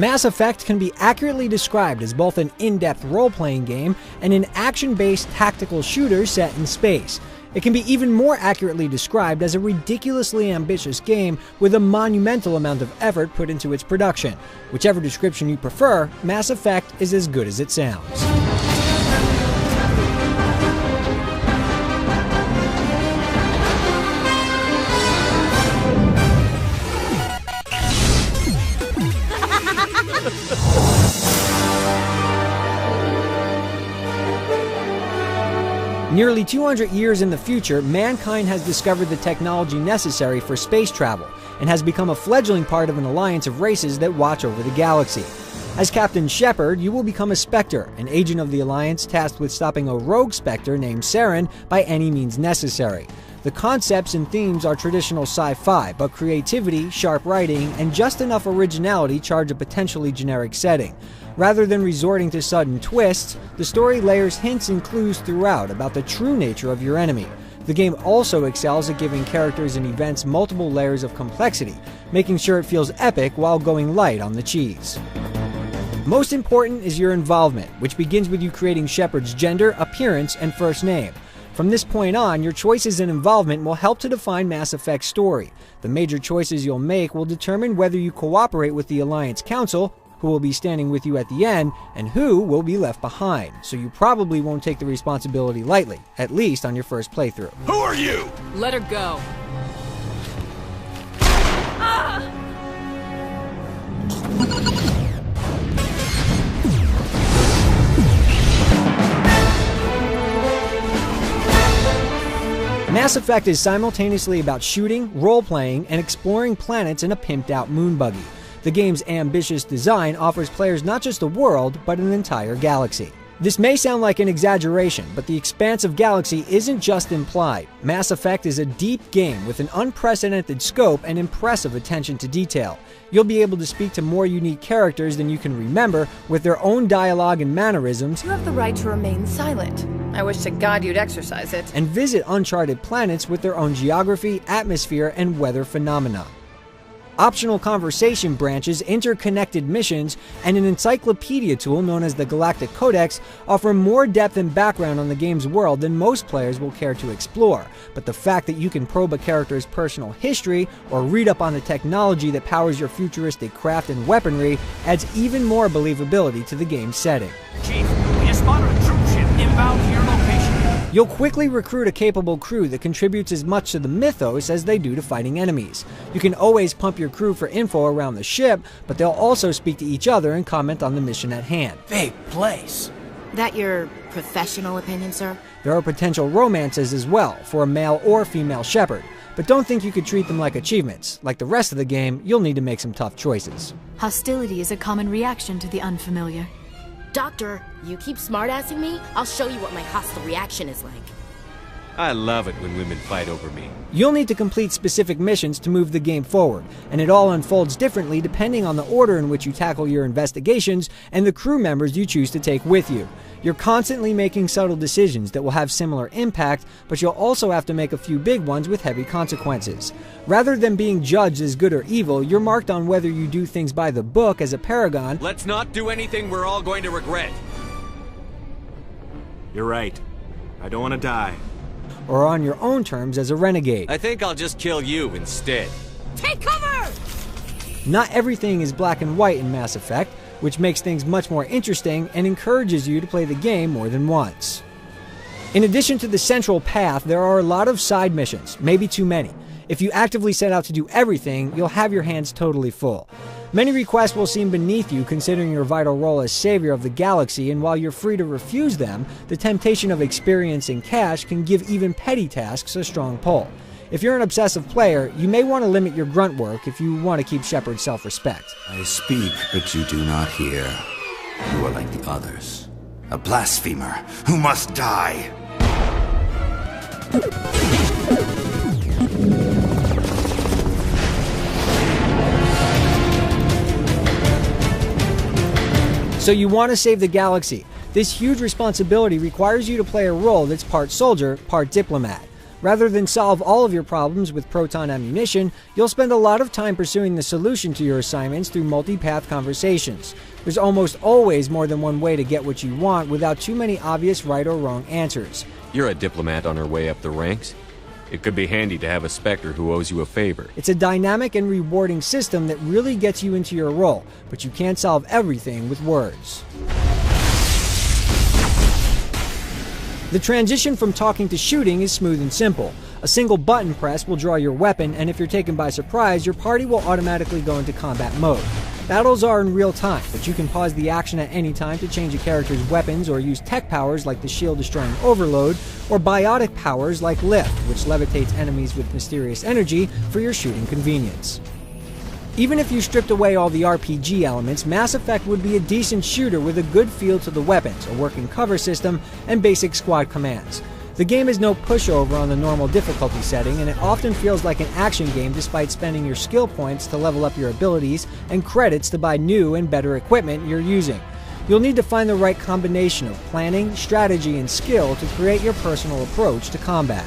Mass Effect can be accurately described as both an in-depth role-playing game and an action-based tactical shooter set in space. It can be even more accurately described as a ridiculously ambitious game with a monumental amount of effort put into its production. Whichever description you prefer, Mass Effect is as good as it sounds. Nearly 200 years in the future, mankind has discovered the technology necessary for space travel and has become a fledgling part of an alliance of races that watch over the galaxy. As Captain Shepard, you will become a Spectre, an agent of the Alliance tasked with stopping a rogue Spectre named Saren by any means necessary. The concepts and themes are traditional sci-fi, but creativity, sharp writing, and just enough originality charge a potentially generic setting. Rather than resorting to sudden twists, the story layers hints and clues throughout about the true nature of your enemy. The game also excels at giving characters and events multiple layers of complexity, making sure it feels epic while going light on the cheese. Most important is your involvement, which begins with you creating Shepard's gender, appearance, and first name. From this point on, your choices and involvement will help to define Mass Effect's story. The major choices you'll make will determine whether you cooperate with the Alliance Council, who will be standing with you at the end, and who will be left behind. So you probably won't take the responsibility lightly, at least on your first playthrough. Who are you? Let her go. Mass Effect is simultaneously about shooting, role-playing, and exploring planets in a pimped-out moon buggy. The game's ambitious design offers players not just a world, but an entire galaxy. This may sound like an exaggeration, but the expansive galaxy isn't just implied. Mass Effect is a deep game with an unprecedented scope and impressive attention to detail. You'll be able to speak to more unique characters than you can remember, with their own dialogue and mannerisms. You have the right to remain silent. I wish to God you'd exercise it. And visit uncharted planets with their own geography, atmosphere, and weather phenomena. Optional conversation branches, interconnected missions, and an encyclopedia tool known as the Galactic Codex offer more depth and background on the game's world than most players will care to explore. But the fact that you can probe a character's personal history or read up on the technology that powers your futuristic craft and weaponry adds even more believability to the game's setting. Chief, we spotted a troop ship inbound to your location. You'll quickly recruit a capable crew that contributes as much to the mythos as they do to fighting enemies. You can always pump your crew for info around the ship, but they'll also speak to each other and comment on the mission at hand. Big place. That your professional opinion, sir? There are potential romances as well, for a male or female Shepard, but don't think you could treat them like achievements. Like the rest of the game, you'll need to make some tough choices. Hostility is a common reaction to the unfamiliar. Doctor, you keep smartassing me, I'll show you what my hostile reaction is like. I love it when women fight over me. You'll need to complete specific missions to move the game forward, and it all unfolds differently depending on the order in which you tackle your investigations and the crew members you choose to take with you. You're constantly making subtle decisions that will have similar impact, but you'll also have to make a few big ones with heavy consequences. Rather than being judged as good or evil, you're marked on whether you do things by the book as a paragon. Let's not do anything we're all going to regret. You're right. I don't want to die. Or on your own terms as a renegade. I think I'll just kill you instead. Take cover! Not everything is black and white in Mass Effect, which makes things much more interesting and encourages you to play the game more than once. In addition to the central path, there are a lot of side missions, maybe too many. If you actively set out to do everything, you'll have your hands totally full. Many requests will seem beneath you considering your vital role as savior of the galaxy, and while you're free to refuse them, the temptation of experience and cash can give even petty tasks a strong pull. If you're an obsessive player, you may want to limit your grunt work if you want to keep Shepard's self-respect. I speak, but you do not hear. You are like the others. A blasphemer who must die. So you want to save the galaxy. This huge responsibility requires you to play a role that's part soldier, part diplomat. Rather than solve all of your problems with proton ammunition, you'll spend a lot of time pursuing the solution to your assignments through multi-path conversations. There's almost always more than one way to get what you want without too many obvious right or wrong answers. You're a diplomat on her way up the ranks. It could be handy to have a Spectre who owes you a favor. It's a dynamic and rewarding system that really gets you into your role, but you can't solve everything with words. The transition from talking to shooting is smooth and simple. A single button press will draw your weapon, and if you're taken by surprise, your party will automatically go into combat mode. Battles are in real time, but you can pause the action at any time to change a character's weapons or use tech powers like the shield-destroying overload, or biotic powers like lift, which levitates enemies with mysterious energy for your shooting convenience. Even if you stripped away all the RPG elements, Mass Effect would be a decent shooter with a good feel to the weapons, a working cover system, and basic squad commands. The game is no pushover on the normal difficulty setting, and it often feels like an action game despite spending your skill points to level up your abilities and credits to buy new and better equipment you're using. You'll need to find the right combination of planning, strategy, and skill to create your personal approach to combat.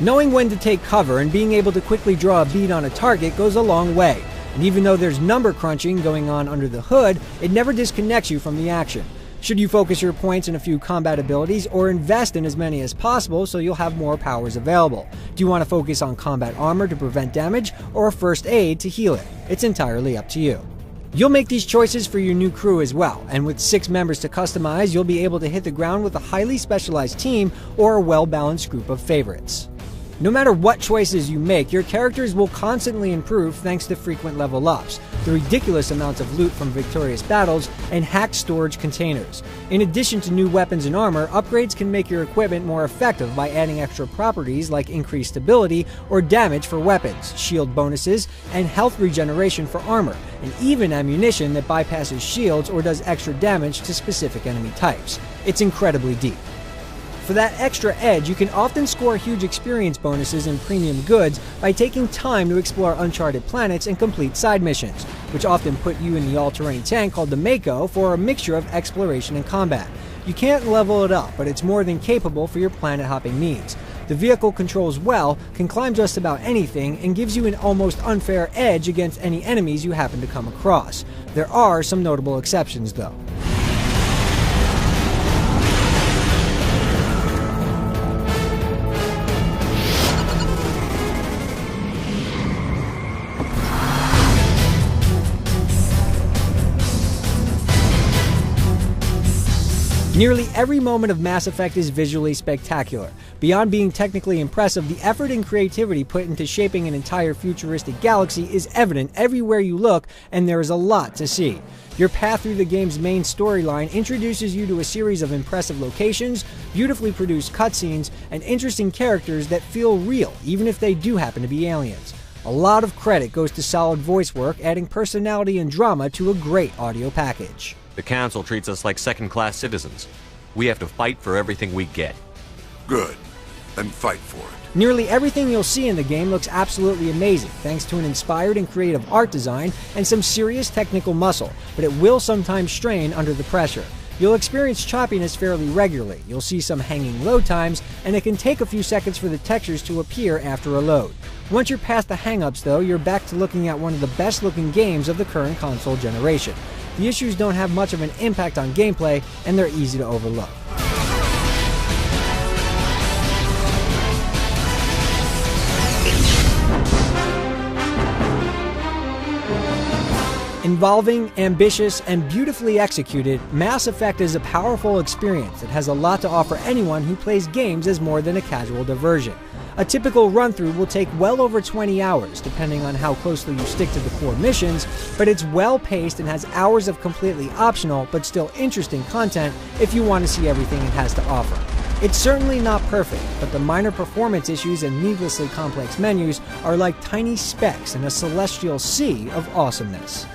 Knowing when to take cover and being able to quickly draw a bead on a target goes a long way. And even though there's number crunching going on under the hood, it never disconnects you from the action. Should you focus your points in a few combat abilities or invest in as many as possible so you'll have more powers available? Do you want to focus on combat armor to prevent damage or a first aid to heal it? It's entirely up to you. You'll make these choices for your new crew as well, and with 6 members to customize, you'll be able to hit the ground with a highly specialized team or a well-balanced group of favorites. No matter what choices you make, your characters will constantly improve thanks to frequent level ups, the ridiculous amounts of loot from victorious battles, and hacked storage containers. In addition to new weapons and armor, upgrades can make your equipment more effective by adding extra properties like increased stability or damage for weapons, shield bonuses, and health regeneration for armor, and even ammunition that bypasses shields or does extra damage to specific enemy types. It's incredibly deep. For that extra edge, you can often score huge experience bonuses and premium goods by taking time to explore uncharted planets and complete side missions, which often put you in the all-terrain tank called the Mako for a mixture of exploration and combat. You can't level it up, but it's more than capable for your planet-hopping needs. The vehicle controls well, can climb just about anything, and gives you an almost unfair edge against any enemies you happen to come across. There are some notable exceptions, though. Nearly every moment of Mass Effect is visually spectacular. Beyond being technically impressive, the effort and creativity put into shaping an entire futuristic galaxy is evident everywhere you look, and there is a lot to see. Your path through the game's main storyline introduces you to a series of impressive locations, beautifully produced cutscenes, and interesting characters that feel real, even if they do happen to be aliens. A lot of credit goes to solid voice work, adding personality and drama to a great audio package. The Council treats us like second-class citizens. We have to fight for everything we get. Good. Then fight for it. Nearly everything you'll see in the game looks absolutely amazing, thanks to an inspired and creative art design and some serious technical muscle, but it will sometimes strain under the pressure. You'll experience choppiness fairly regularly, you'll see some hanging load times, and it can take a few seconds for the textures to appear after a load. Once you're past the hang-ups though, you're back to looking at one of the best looking games of the current console generation. The issues don't have much of an impact on gameplay, and they're easy to overlook. Involving, ambitious, and beautifully executed, Mass Effect is a powerful experience that has a lot to offer anyone who plays games as more than a casual diversion. A typical run-through will take well over 20 hours, depending on how closely you stick to the core missions, but it's well-paced and has hours of completely optional but still interesting content if you want to see everything it has to offer. It's certainly not perfect, but the minor performance issues and needlessly complex menus are like tiny specks in a celestial sea of awesomeness.